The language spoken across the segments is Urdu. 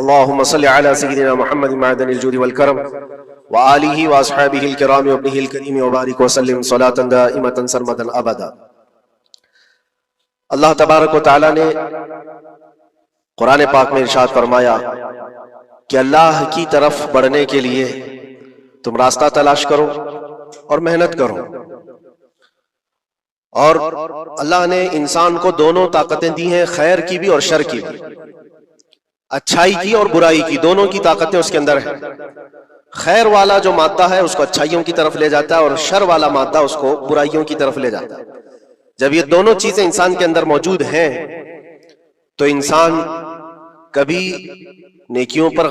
اللهم صل على سيدنا محمد معدن الجود والكرم وآله وأصحابه الكرام وابنه الكريم وبارك وسلم صلاة دائمة سرمدا أبدا۔ اللہ تبارک و تعالیٰ نے قرآن پاک میں ارشاد فرمایا کہ اللہ کی طرف بڑھنے کے لیے تم راستہ تلاش کرو اور محنت کرو، اور اللہ نے انسان کو دونوں طاقتیں دی ہیں، خیر کی بھی اور شر کی بھی، اچھائی کی اور برائی کی، دونوں کی طاقتیں اس کے اندر ہیں۔ خیر والا جو مادہ ہے اس کو اچھائیوں کی طرف لے جاتا ہے، اور شر والا مادہ اس کو برائیوں کی طرف لے جاتا ہے۔ جب یہ دونوں چیزیں انسان کے اندر موجود ہیں تو انسان کبھی نیکیوں میں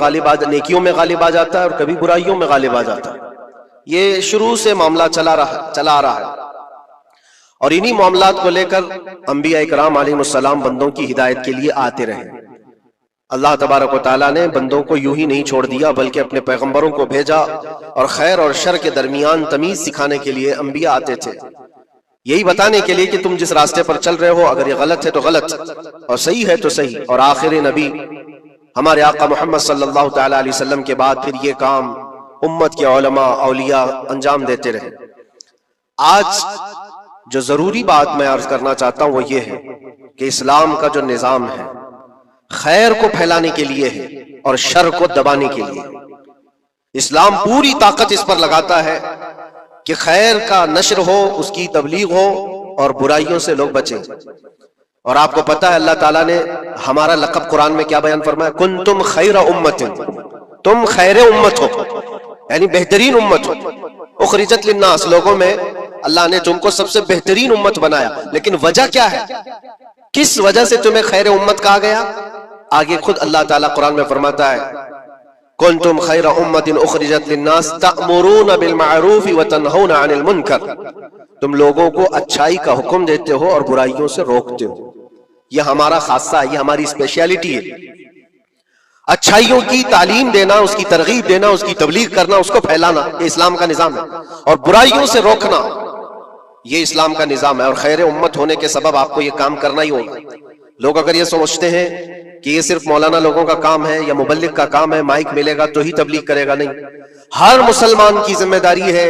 غالب آ جاتا ہے اور کبھی برائیوں میں غالب آ جاتا ہے۔ یہ شروع سے معاملہ چلا آ رہا ہے، اور انہی معاملات کو لے کر انبیاء اکرام علیہ السلام بندوں کی ہدایت کے لیے آتے رہے۔ اللہ تبارک و تعالیٰ نے بندوں کو یوں ہی نہیں چھوڑ دیا، بلکہ اپنے پیغمبروں کو بھیجا، اور خیر اور شر کے درمیان تمیز سکھانے کے لیے انبیاء آتے تھے، یہی بتانے کے لیے کہ تم جس راستے پر چل رہے ہو، اگر یہ غلط ہے تو غلط اور صحیح ہے تو صحیح۔ اور آخر نبی ہمارے آقا محمد صلی اللہ تعالیٰ علیہ وسلم کے بعد پھر یہ کام امت کے علماء اولیاء انجام دیتے رہے۔ آج جو ضروری بات میں عرض کرنا چاہتا ہوں وہ یہ ہے کہ اسلام کا جو نظام ہے خیر کو پھیلانے کے لیے ہے اور شر کو دبانے کے لیے۔ اسلام پوری طاقت اس پر لگاتا ہے کہ خیر کا نشر ہو، اس کی تبلیغ ہو، اور برائیوں سے لوگ بچیں۔ اور آپ کو پتا ہے اللہ تعالیٰ نے ہمارا لقب قرآن میں کیا بیان فرمایا؟ کنتم خیر امت، تم خیر امت ہو، یعنی بہترین امت ہو۔ اخرجت للناس، لوگوں میں اللہ نے تم کو سب سے بہترین امت بنایا، لیکن وجہ کیا ہے؟ کس وجہ سے تمہیں خیر امت کہا گیا؟ آگے خود اللہ تعالیٰ قرآن میں فرماتا ہے کنتم خیر امت اخرجت للناس تأمرون بالمعروف وتنہون عن المنکر، تم لوگوں کو اچھائی کا حکم دیتے ہو اور برائیوں سے روکتے ہو۔ یہ ہمارا خاصہ ہے، یہ ہماری اسپیشیلٹی ہے، اچھائیوں کی تعلیم دینا، اس کی ترغیب دینا، اس کی تبلیغ کرنا، اس کو پھیلانا، یہ اسلام کا نظام ہے، اور برائیوں سے روکنا یہ اسلام کا نظام ہے۔ اور خیر امت ہونے کے سبب آپ کو یہ کام کرنا ہی ہوگا۔ لوگ اگر یہ سمجھتے ہیں کہ یہ صرف مولانا لوگوں کا کام ہے یا مبلغ کا کام ہے، مائک ملے گا تو ہی تبلیغ کرے گا، نہیں، ہر مسلمان کی ذمہ داری ہے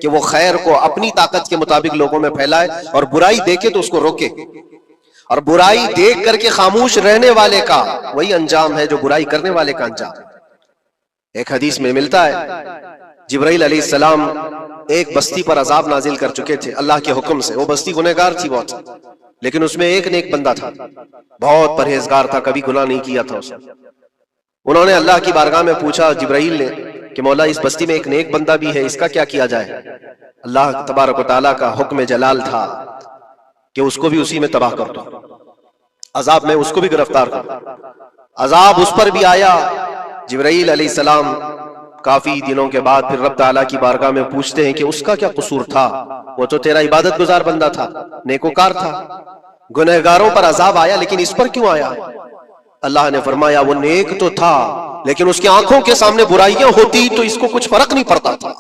کہ وہ خیر کو اپنی طاقت کے مطابق لوگوں میں پھیلائے، اور برائی دیکھے تو اس کو روکے، اور برائی دیکھ کر کے خاموش رہنے والے کا وہی انجام ہے جو برائی کرنے والے کا انجام۔ ایک حدیث میں ملتا ہے جبرائیل علیہ السلام ایک بستی پر عذاب نازل کر چکے تھے اللہ کے حکم سے۔ وہ بستی گنہگار تھی بہت، لیکن اس میں ایک نیک بندہ تھا، بہت پرہیزگار تھا، کبھی گناہ نہیں کیا تھا اس نے۔ انہوں نے اللہ کی بارگاہ میں پوچھا جبرائیل نے کہ مولا اس بستی میں ایک نیک بندہ بھی ہے، اس کا کیا کیا جائے؟ اللہ تبارک و تعالیٰ کا حکم جلال تھا کہ اس کو بھی اسی میں تباہ کر دو، عذاب میں اس کو بھی گرفتار کر دو۔ عذاب اس پر بھی آیا۔ جبرائیل علیہ السلام کافی دنوں کے بعد پھر رب تعالیٰ کی بارگاہ میں پوچھتے ہیں کہ اس کا کیا قصور تھا؟ وہ تو تیرا عبادت گزار بندہ تھا، نیکوکار تھا، گنہگاروں پر عذاب آیا، لیکن اس پر کیوں آیا؟ اللہ نے فرمایا وہ نیک تو تھا، لیکن اس کی آنکھوں کے سامنے برائیاں ہوتی تو اس کو کچھ فرق نہیں پڑتا تھا،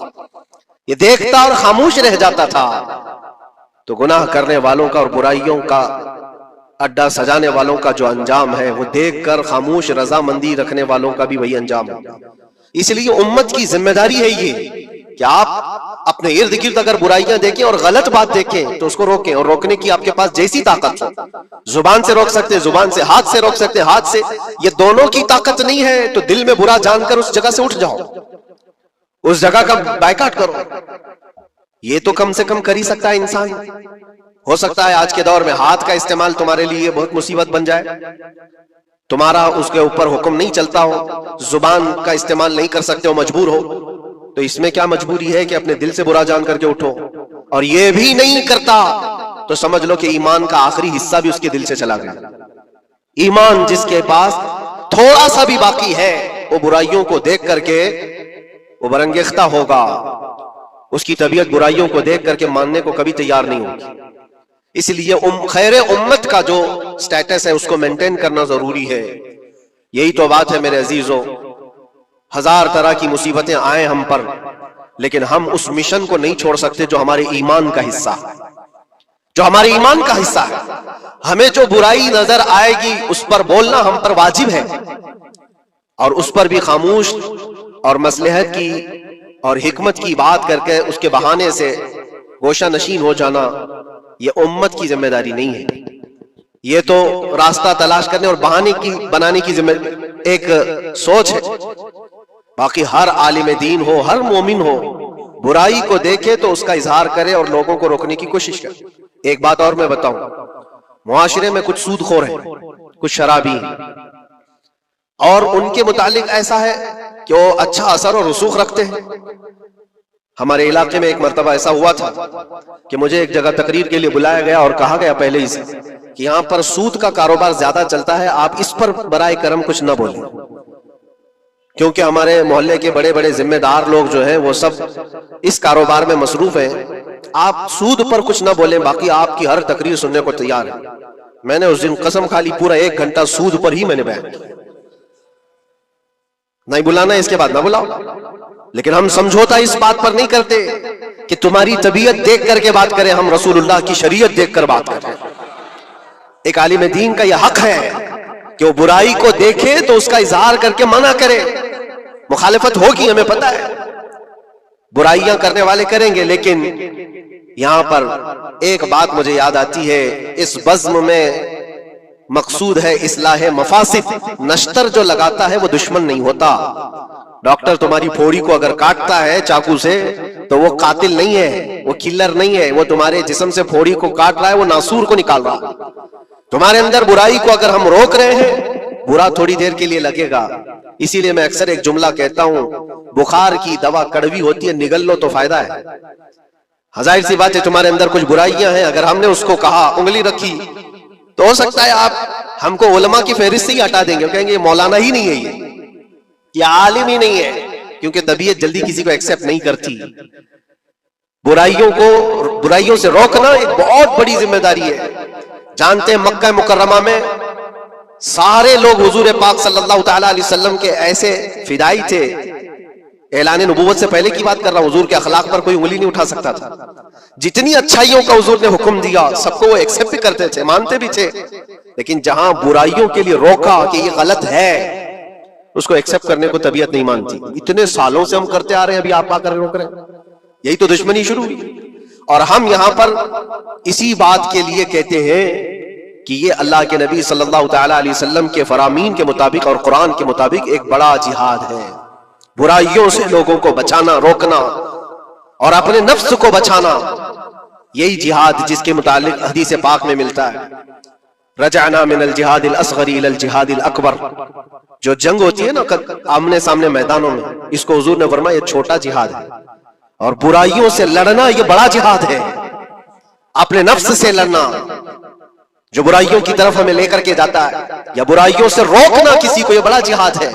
یہ دیکھتا اور خاموش رہ جاتا تھا۔ تو گناہ کرنے والوں کا اور برائیوں کا اڈا سجانے والوں کا جو انجام ہے وہ دیکھ کر خاموش رضامندی رکھنے والوں کا بھی وہی انجام ہوگا۔ اس لیے امت کی ذمہ داری ہے یہ کہ آپ اپنے ارد گرد اگر برائیاں دیکھیں اور غلط بات دیکھیں تو اس کو روکیں، اور روکنے کی آپ کے پاس جیسی طاقت ہو، زبان سے روک سکتے، زبان سے، ہاتھ سے روک سکتے، ہاتھ سے، یہ دونوں کی طاقت نہیں ہے تو دل میں برا جان کر اس جگہ سے اٹھ جاؤ، اس جگہ کا بائیکاٹ کرو۔ یہ تو کم سے کم کر ہی سکتا ہے انسان۔ ہو سکتا ہے آج کے دور میں ہاتھ کا استعمال تمہارے لیے بہت مصیبت بن جائے، تمہارا اس کے اوپر حکم نہیں چلتا ہو، زبان کا استعمال نہیں کر سکتے ہو، مجبور ہو، تو اس میں کیا مجبوری ہے کہ اپنے دل سے برا جان کر کے اٹھو؟ اور یہ بھی نہیں کرتا تو سمجھ لو کہ ایمان کا آخری حصہ بھی اس کے دل سے چلا گیا۔ ایمان جس کے پاس تھوڑا سا بھی باقی ہے وہ برائیوں کو دیکھ کر کے وہ برانگیختہ ہوگا، اس کی طبیعت برائیوں کو دیکھ کر کے ماننے کو کبھی تیار نہیں ہوگی۔ اس لیے خیر امت کا جو سٹیٹس ہے اس کو مینٹین کرنا ضروری ہے۔ یہی تو بات ہے میرے عزیزوں، ہزار طرح کی مصیبتیں آئیں ہم پر، لیکن ہم اس مشن کو نہیں چھوڑ سکتے جو ہمارے ایمان کا حصہ ہے، جو ہمارے ایمان کا حصہ ہے۔ ہمیں جو برائی نظر آئے گی اس پر بولنا ہم پر واجب ہے، اور اس پر بھی خاموش اور مصلحت کی اور حکمت کی بات کر کے اس کے بہانے سے گوشہ نشین ہو جانا، یہ امت کی ذمہ داری نہیں ہے. یہ تو راستہ تلاش کرنے اور بہانے کی بنانے کی ذمہ ایک سوچ ہے. باقی ہر عالم دین ہو، ہر مومن ہو، برائی کو دیکھے تو اس کا اظہار کرے اور لوگوں کو روکنے کی کوشش کرے. ایک بات اور میں بتاؤں، معاشرے میں کچھ سود خور ہیں، کچھ شرابی ہیں، اور ان کے متعلق ایسا ہے کہ وہ اچھا اثر اور رسوخ رکھتے ہیں. ہمارے علاقے میں ایک مرتبہ ایسا ہوا تھا کہ مجھے ایک جگہ تقریر کے لیے بلایا گیا اور کہا گیا پہلے ہی سے کہ یہاں پر سود کا کاروبار زیادہ چلتا ہے، آپ اس پر برائے کرم کچھ نہ بولیں، کیونکہ ہمارے محلے کے بڑے بڑے ذمہ دار لوگ جو ہیں وہ سب اس کاروبار میں مصروف ہیں، آپ سود پر کچھ نہ بولیں، باقی آپ کی ہر تقریر سننے کو تیار ہے. میں نے اس دن قسم کھا لی، پورا 1 گھنٹہ سود پر ہی میں نے بیان کیا. نہیں بلانا اس کے بعد نہ بلاؤ، لیکن ہم سمجھوتا اس بات پر نہیں کرتے کہ تمہاری طبیعت دیکھ کر کے بات کریں، ہم رسول اللہ کی شریعت دیکھ کر بات کریں. ایک عالم دین کا یہ حق ہے کہ وہ برائی کو دیکھے تو اس کا اظہار کر کے منع کرے. مخالفت ہوگی، ہمیں پتہ ہے، برائیاں کرنے والے کریں گے، لیکن یہاں پر ایک بات مجھے یاد آتی ہے، اس بزم میں مقصود ہے اصلاح مفاسد. نشتر جو لگاتا ہے وہ دشمن نہیں ہوتا. ڈاکٹر تمہاری پھوڑی کو اگر کاٹتا ہے چاقو سے تو وہ قاتل نہیں ہے، وہ کلر نہیں ہے، وہ تمہارے جسم سے پھوڑی کو کاٹ رہا ہے، وہ ناسور کو نکال رہا. تمہارے اندر برائی کو اگر ہم روک رہے ہیں، برا تھوڑی دیر کے لیے لگے گا. اسی لیے میں اکثر ایک جملہ کہتا ہوں، بخار کی دوا کڑوی ہوتی ہے، نگل لو تو فائدہ ہے. ظاہر سی بات ہے تمہارے اندر کچھ برائیاں ہیں، اگر ہم نے اس کو کہا، انگلی رکھی، تو ہو سکتا ہے آپ ہم کو علماء کی فہرست سے ہی ہٹا دیں گے، کہیں گے یہ مولانا ہی نہیں ہے، یہ عالم ہی نہیں ہے، کیونکہ طبیعت جلدی کسی کو ایکسپٹ نہیں کرتی. برائیوں سے روکنا ایک بہت بڑی ذمہ داری ہے. جانتے ہیں مکہ مکرمہ میں سارے لوگ حضور پاک صلی اللہ تعالی علیہ وسلم کے ایسے فدائی تھے، اعلان نبوت سے پہلے کی بات کر رہا ہوں، حضور کے اخلاق پر کوئی انگلی نہیں اٹھا سکتا تھا. جتنی اچھائیوں کا حضور نے حکم دیا سب کو وہ ایکسپٹ بھی کرتے تھے، مانتے بھی تھے، لیکن جہاں برائیوں کے لیے روکا کہ یہ غلط ہے، اس کو ایکسپٹ کرنے کو طبیعت نہیں مانتی. اتنے سالوں سے ہم کرتے آ رہے ہیں، ابھی آپ آ کر روک رہے ہیں، یہی تو دشمنی شروع ہوئی. اور ہم یہاں پر اسی بات کے لیے کہتے ہیں کہ یہ اللہ کے نبی صلی اللہ تعالی علیہ وسلم کے فرامین کے مطابق اور قرآن کے مطابق ایک بڑا جہاد ہے. برائیوں سے لوگوں کو بچانا، روکنا اور اپنے نفس کو بچانا، یہی جہاد جس کے متعلق حدیث پاک میں ملتا ہے، رجعنا من الجہاد الاصغر الى الجہاد الاکبر. جو جنگ ہوتی ہے نا آمنے سامنے میدانوں میں، اس کو حضور نے فرمایا یہ چھوٹا جہاد ہے، اور برائیوں سے لڑنا یہ بڑا جہاد ہے. اپنے نفس سے لڑنا جو برائیوں کی طرف ہمیں لے کر کے جاتا ہے، یا برائیوں سے روکنا کسی کو، یہ بڑا جہاد ہے.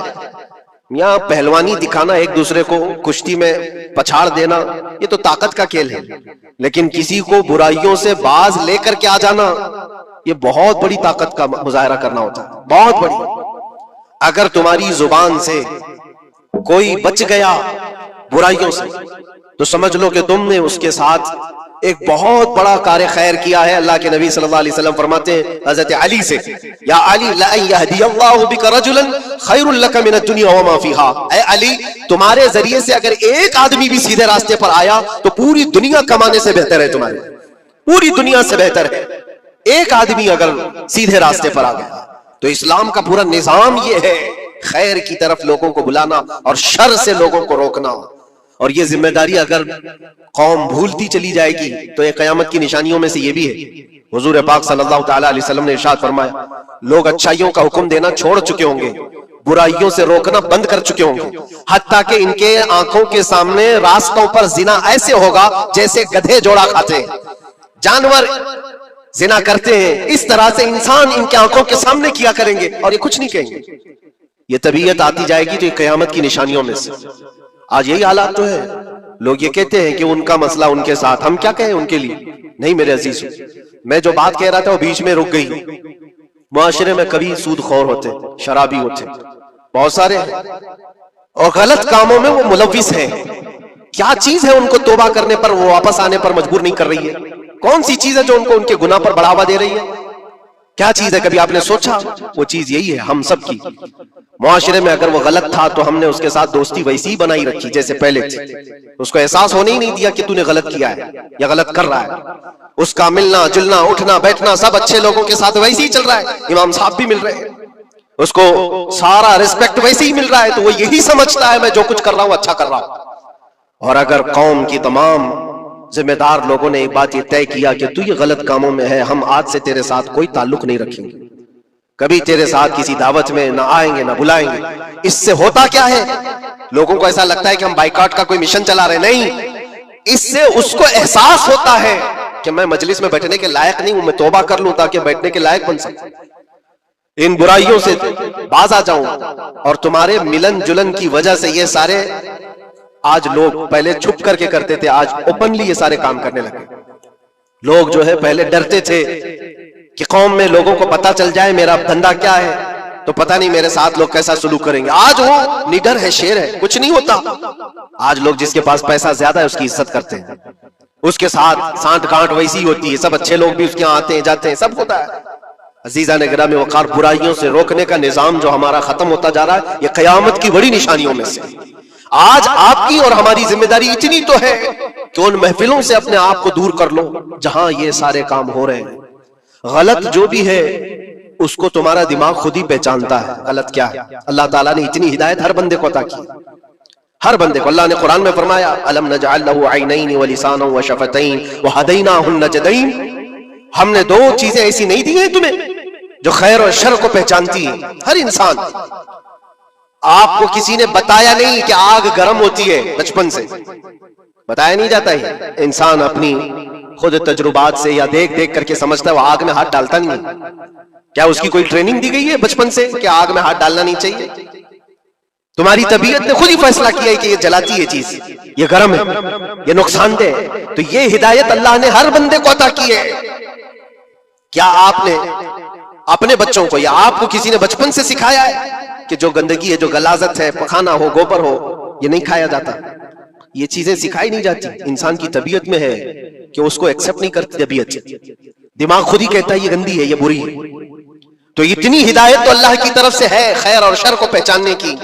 یہاں پہلوانی دکھانا، ایک دوسرے کو کشتی میں پچھاڑ دینا، یہ تو طاقت کا کھیل ہے، لیکن کسی کو برائیوں سے باز لے کر کے آ جانا یہ بہت بڑی طاقت کا مظاہرہ کرنا ہوتا ہے، بہت بڑی. اگر تمہاری زبان سے کوئی بچ گیا برائیوں سے تو سمجھ لو کہ تم نے اس کے ساتھ ایک بہت بڑا کار خیر کیا ہے. اللہ کے نبی صلی اللہ علیہ وسلم فرماتے ہیں حضرت علی سے، یا علی لَأَن يَهْدِيَ اللَّهُ بِكَ رَجُلًا خَيْرٌ لَكَ مِنَ الدُّنْيَا وَمَا فِيهَا. اے علی، تمہارے ذریعے سے اگر ایک آدمی بھی سیدھے راستے پر آیا تو پوری دنیا کمانے سے بہتر ہے، تمہارے پوری دنیا سے بہتر ہے. ایک آدمی اگر سیدھے راستے پر آ گیا تو اسلام کا پورا نظام یہ ہے، خیر کی طرف لوگوں کو بلانا اور شر سے لوگوں کو روکنا. اور یہ ذمہ داری اگر قوم بھولتی چلی جائے گی تو یہ قیامت کی نشانیوں میں سے یہ بھی ہے. حضور پاک صلی اللہ تعالی علیہ وسلم نے ارشاد فرمایا، لوگ اچھائیوں کا حکم دینا چھوڑ چکے ہوں گے، برائیوں سے روکنا بند کر چکے ہوں گے، حتیٰ کہ ان کے آنکھوں کے سامنے راستوں پر زنا ایسے ہوگا جیسے گدھے جوڑا کھاتے ہیں، جانور زنا کرتے ہیں، اس طرح سے انسان ان کے آنکھوں کے سامنے کیا کریں گے اور یہ کچھ نہیں کہیں گے. یہ طبیعت آتی جائے گی تو یہ قیامت کی نشانیوں میں سے. آج یہی حالات تو ہے. لوگ یہ کہتے ہیں کہ ان کا مسئلہ ان کے ساتھ، ہم کیا کہیں ان کے لیے؟ نہیں میرے عزیز، میں جو بات کہہ رہا تھا وہ بیچ میں رک گئی. معاشرے میں کبھی سود خور ہوتے، شرابی ہوتے، بہت سارے ہیں، اور غلط کاموں میں وہ ملوث ہیں. کیا چیز ہے ان کو توبہ کرنے پر، وہ واپس آنے پر مجبور نہیں کر رہی ہے؟ کون سی چیز ہے جو ان کو ان کے گناہ پر بڑھاوا دے رہی ہے؟ کیا چیز ہے؟ کبھی آپ نے سوچا؟ وہ چیز یہی ہے ہم سب کی معاشرے میں اگر وہ غلط تھا تو ہم نے اس کے ساتھ دوستی ویسی ہی بنائی رکھی جیسے پہلے تھی، اس کو احساس ہونے ہی نہیں دیا کہ تو نے غلط کیا ہے یا غلط کر رہا ہے. اس کا ملنا جلنا اٹھنا بیٹھنا سب اچھے لوگوں کے ساتھ ویسے ہی چل رہا ہے، امام صاحب بھی مل رہے ہیں، اس کو سارا ریسپیکٹ ویسے ہی مل رہا ہے، تو وہ یہی سمجھتا ہے میں جو کچھ کر رہا ہوں اچھا کر رہا ہوں. اور اگر قوم کی تمام ذمہ دار لوگوں نے ایک بات یہ طے کیا کہ تو یہ غلط کاموں میں ہے، ہم آج سے تیرے ساتھ کوئی تعلق نہیں رکھیں گے، کبھی تیرے ساتھ کسی دعوت میں نہ آئیں گے نہ بلائیں گے. اس سے ہوتا کیا ہے؟ لوگوں کو ایسا لگتا ہے کہ ہم بائیکاٹ کا کوئی مشن چلا رہے، نہیں، اس سے اس کو احساس ہوتا ہے کہ میں مجلس میں بیٹھنے کے لائق نہیں ہوں، میں توبہ کر لوں تاکہ بیٹھنے کے لائق بن سکوں، ان برائیوں سے باز آ جاؤں. اور تمہارے ملن جلن کی وجہ سے یہ سارے آج لوگ پہلے چھپ کر کے کرتے تھے، آج اوپنلی یہ سارے کام کرنے لگے. لوگ جو ہے پہلے ڈرتے تھے کہ قوم میں لوگوں کو پتا چل جائے میرا دھندا کیا ہے تو پتہ نہیں میرے ساتھ لوگ کیسا سلوک کریں گے. آج وہ نڈر ہے، شیر ہے، کچھ نہیں ہوتا. آج لوگ جس کے پاس پیسہ زیادہ ہے اس کی عزت کرتے ہیں، اس کے ساتھ سانٹ گانٹ ویسی ہوتی ہے، سب اچھے لوگ بھی اس کے یہاں آتے ہیں جاتے ہیں، سب ہوتا ہے. عزیزان گرامی وقار، برائیوں سے روکنے کا نظام جو ہمارا ختم ہوتا جا رہا ہے، یہ قیامت کی بڑی نشانیوں میں سے. آج آپ کی اور ہماری ذمہ داری اتنی تو ہے کہ ان محفلوں سے اپنے آپ کو دور کر لو جہاں یہ سارے کام ہو رہے ہیں. غلط جو بھی ہے اس کو تمہارا دماغ خود ہی پہچانتا ہے غلط کیا ہے. اللہ تعالیٰ نے اتنی ہدایت ہر بندے کو عطا کی، ہر بندے کو. اللہ نے قرآن میں فرمایا الم نجعل له عینین ولسانا وشفتین وہدیناہ النجدین، ہم نے دو چیزیں ایسی نہیں دی ہیں تمہیں جو خیر اور شر کو پہچانتی ہیں. ہر انسان، آپ کو کسی نے بتایا نہیں کہ آگ گرم ہوتی ہے، بچپن سے بتایا نہیں جاتا ہے. انسان اپنی خود تجربات سے یا دیکھ دیکھ کر کے سمجھتا ہے، وہ آگ میں ہاتھ ڈالتا نہیں. کیا اس کی کوئی ٹریننگ دی گئی ہے بچپن سے کہ آگ میں ہاتھ ڈالنا نہیں چاہیے؟ تمہاری طبیعت نے خود ہی فیصلہ کیا ہے کہ یہ جلاتی ہے چیز، یہ گرم ہے، یہ نقصان دہ ہے. تو یہ ہدایت اللہ نے ہر بندے کو عطا کی ہے. کیا آپ نے اپنے بچوں کو یا آپ کو کسی نے بچپن سے سکھایا ہے کہ جو گندگی ہے، جو غلاظت ہے، پخانا ہو، گوبر ہو، یہ نہیں کھایا جاتا؟ یہ چیزیں سکھائی نہیں جاتی. انسان کی طبیعت میں ہے کہ اس کو ایکسپٹ نہیں کرتی طبیعت، دماغ خود ہی کہتا ہے یہ گندی ہے، یہ بری ہے. تو اتنی ہدایت تو اللہ کی طرف سے ہے خیر اور شر کو پہچاننے کی.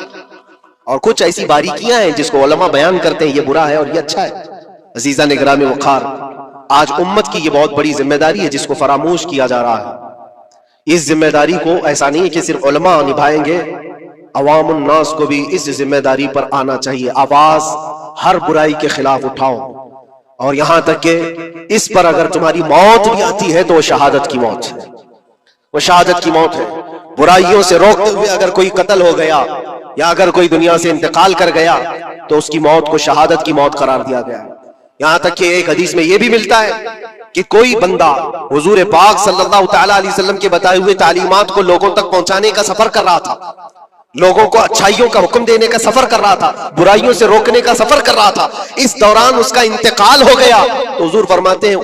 اور کچھ ایسی باریکیاں ہیں جس کو علماء بیان کرتے ہیں یہ برا ہے اور یہ اچھا ہے. عزیزان گرامی وقار، آج امت کی یہ بہت بڑی ذمہ داری ہے جس کو فراموش کیا جا رہا ہے. اس ذمہ داری کو ایسا نہیں ہے کہ صرف علماء نبھائیں گے، عوام الناس کو بھی اس ذمہ داری پر آنا چاہیے. آواز ہر برائی کے خلاف اٹھاؤ، اور یہاں تک کہ اس پر اگر تمہاری موت بھی آتی ہے تو وہ شہادت کی موت ہے، وہ شہادت کی موت ہے. برائیوں سے روکتے ہوئے اگر کوئی قتل ہو گیا یا اگر کوئی دنیا سے انتقال کر گیا تو اس کی موت کو شہادت کی موت قرار دیا گیا ہے. یہاں تک کہ ایک حدیث میں یہ بھی ملتا ہے کہ کوئی بندہ حضور پاک صلی اللہ تعالی علیہ وسلم کے بتائے ہوئے تعلیمات کو لوگوں تک پہنچانے کا سفر کر رہا تھا، لوگوں کو اچھائیوں کا حکم دینے کا سفر کر رہا تھا، برائیوں سے روکنے کا سفر کر رہا تھا. اس دوران اس کا انتقال ہو گیا تو حضور فرماتے ہیں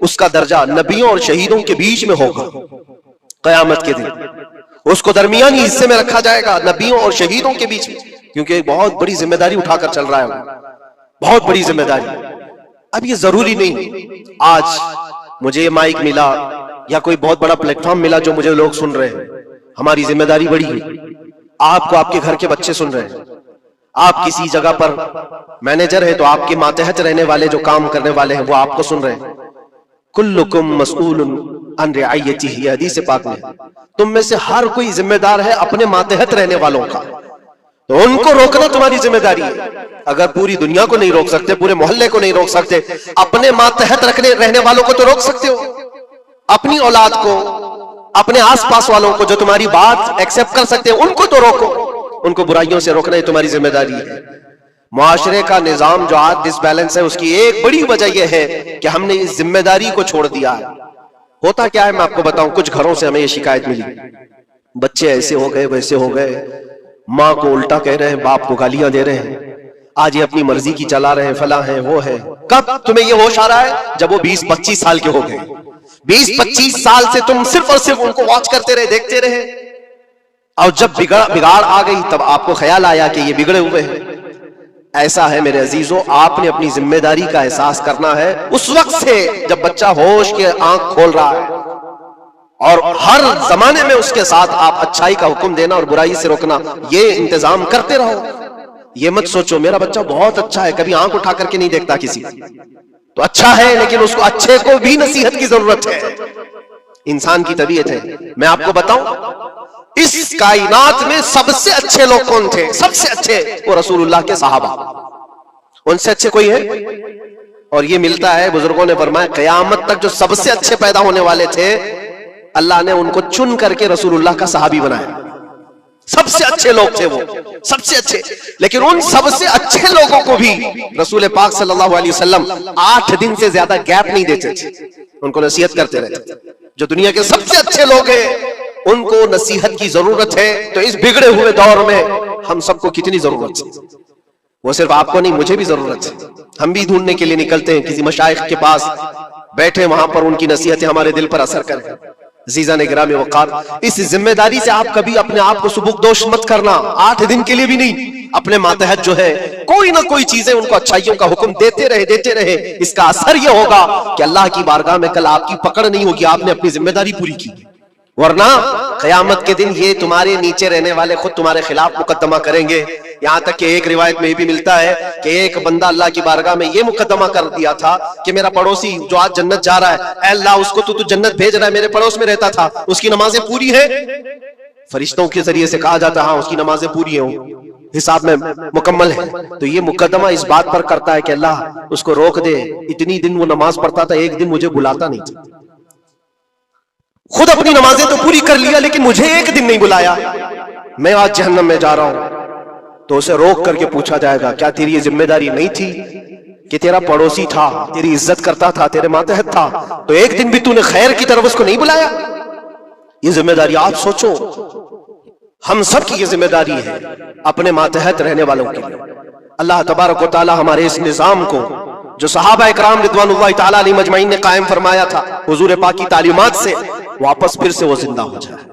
اس کا درجہ نبیوں اور شہیدوں کے بیچ میں ہوگا قیامت کے دن. اس کو درمیانی حصے میں رکھا جائے گا نبیوں اور شہیدوں کے بیچ میں، کیونکہ ایک بہت بڑی ذمہ داری اٹھا کر چل رہا ہے، بہت بڑی ذمہ داری. اب یہ ضروری نہیں آج مجھے یہ مائک ملا یا کوئی بہت بڑا پلیٹ فارم ملا جو مجھے لوگ سن رہے ہیں، ہماری ذمہ داری بڑی ہے. آپ کو آپ کے گھر کے بچے سن رہے ہیں، آپ کسی جگہ پر مینیجر ہے تو آپ کے ماتحت رہنے والے جو کام کرنے والے ہیں وہ آپ کو سن رہے ہیں. کلکم مسئول عن رعیتہ، یہ حدیث پاک میں، تم میں سے ہر کوئی ذمہ دار ہے اپنے ماتحت رہنے والوں کا، تو ان کو روکنا تمہاری ذمہ داری ہے. اگر پوری دنیا کو نہیں روک سکتے، پورے محلے کو نہیں روک سکتے، اپنے ماتحت رہنے والوں کو تو روک سکتے ہو. اپنی اولاد کو، اپنے آس پاس والوں کو جو تمہاری بات ایکسپٹ کر سکتے ہیں ان کو تو روکو. ان کو برائیوں سے روکنا یہ تمہاری ذمہ داری ہے. معاشرے کا نظام جو آج ڈس بیلنس ہے اس کی ایک بڑی وجہ یہ ہے کہ ہم نے اس ذمہ داری کو چھوڑ دیا ہے. ہوتا کیا ہے میں آپ کو بتاؤں، کچھ گھروں سے ہمیں یہ شکایت ملی، بچے ایسے ہو گئے ویسے ہو گئے، ماں کو الٹا کہہ رہے ہیں، باپ کو گالیاں دے رہے ہیں، آج یہ اپنی مرضی کی چلا رہے ہیں، فلاں ہیں وہ ہے. کب تمہیں یہ ہوش آ رہا ہے؟ جب وہ 20-25 سال کے ہو گئے. 20-25 سال سے تم صرف اور صرف ان کو واچ کرتے رہے، دیکھتے رہے، اور جب بگاڑ آ گئی تب آپ کو خیال آیا کہ یہ بگڑے ہوئے ہیں. ایسا ہے میرے عزیزو، آپ نے اپنی ذمہ داری کا احساس کرنا ہے اس وقت سے جب بچہ ہوش کے آنکھ کھول رہا ہے. اور ہر زمانے میں اس کے ساتھ آپ اچھائی کا حکم دینا اور برائی سے روکنا، یہ انتظام کرتے رہو۔ یہ مت سوچو میرا بچہ بہت اچھا ہے، کبھی آنکھ اٹھا کر کے نہیں دیکھتا کسی، تو اچھا ہے لیکن اس کو اچھے کو بھی نصیحت کی ضرورت ہے، انسان کی طبیعت ہے۔ میں آپ کو بتاؤں اس کائنات میں سب سے اچھے لوگ کون تھے؟ سب سے اچھے وہ رسول اللہ کے صحابہ، ان سے اچھے کوئی ہے؟ اور یہ ملتا ہے، بزرگوں نے فرمایا قیامت تک جو سب سے اچھے پیدا ہونے والے تھے اللہ نے ان کو چن کر کے رسول اللہ کا صحابی بنایا، سب سے اچھے لوگ تھے وہ، سب سے اچھے۔ لیکن ان سب سے اچھے لوگوں کو بھی رسول پاک صلی اللہ علیہ وسلم 8 دن سے زیادہ گیپ نہیں دیتے تھے، ان کو نصیحت کرتے رہتے۔ جو دنیا کے سب سے اچھے لوگ ہیں ان کو نصیحت کی ضرورت ہے، تو اس بگڑے ہوئے دور میں ہم سب کو کتنی ضرورت ہے؟ وہ صرف آپ کو نہیں، مجھے بھی ضرورت ہے۔ ہم بھی ڈھونڈنے کے لیے نکلتے ہیں کسی مشائخ کے پاس، بیٹھے وہاں پر ان کی نصیحتیں ہمارے دل پر اثر کریں۔ عزیزان گرامی وقار، اس ذمہ داری سے آپ کبھی اپنے آپ کو سبکدوش مت کرنا، 8 دن کے لیے بھی نہیں۔ اپنے ماتحت جو ہے کوئی نہ کوئی چیزیں ان کو اچھائیوں کا حکم دیتے رہے، اس کا اثر یہ ہوگا کہ اللہ کی بارگاہ میں کل آپ کی پکڑ نہیں ہوگی، آپ نے اپنی ذمہ داری پوری کی، ورنہ قیامت کے دن یہ تمہارے نیچے رہنے والے خود تمہارے خلاف مقدمہ کریں گے۔ یہاں تک کہ ایک روایت میں یہ بھی ملتا ہے کہ ایک بندہ اللہ کی بارگاہ میں یہ مقدمہ کر دیا تھا کہ میرا پڑوسی جو آج جنت جا رہا ہے، اے اللہ اس کو تو جنت بھیج رہا ہے، میرے پڑوس میں رہتا تھا، اس کی نمازیں پوری ہیں؟ فرشتوں کے ذریعے سے کہا جاتا ہاں اس کی نمازیں پوری ہیں، حساب میں مکمل ہے۔ تو یہ مقدمہ اس بات پر کرتا ہے کہ اللہ اس کو روک دے، اتنی دن وہ نماز پڑھتا تھا، ایک دن مجھے بلاتا نہیں تھا، خود اپنی نمازیں تو پوری کر لیا لیکن مجھے ایک دن نہیں بلایا، میں آج جہنم میں جا رہا ہوں۔ تو اسے روک کر کے پوچھا جائے گا کیا تیری یہ ذمہ داری نہیں تھی کہ تیرا پڑوسی تھا، تیری عزت کرتا تھا، تیرے ماتحت تھا، تو ایک دن بھی تو نے خیر کی طرف اس کو نہیں بلایا؟ یہ ذمہ داری آپ سوچو، ہم سب کی یہ ذمہ داری ہے اپنے ماتحت رہنے والوں کے لیے۔ اللہ تبارک و تعالی ہمارے اس نظام کو جو صحابہ اکرام رضوان اللہ تعالی علیہ مجمعین نے قائم فرمایا تھا، حضور پاک کی تعلیمات سے واپس پھر سے وہ زندہ ہو جائے۔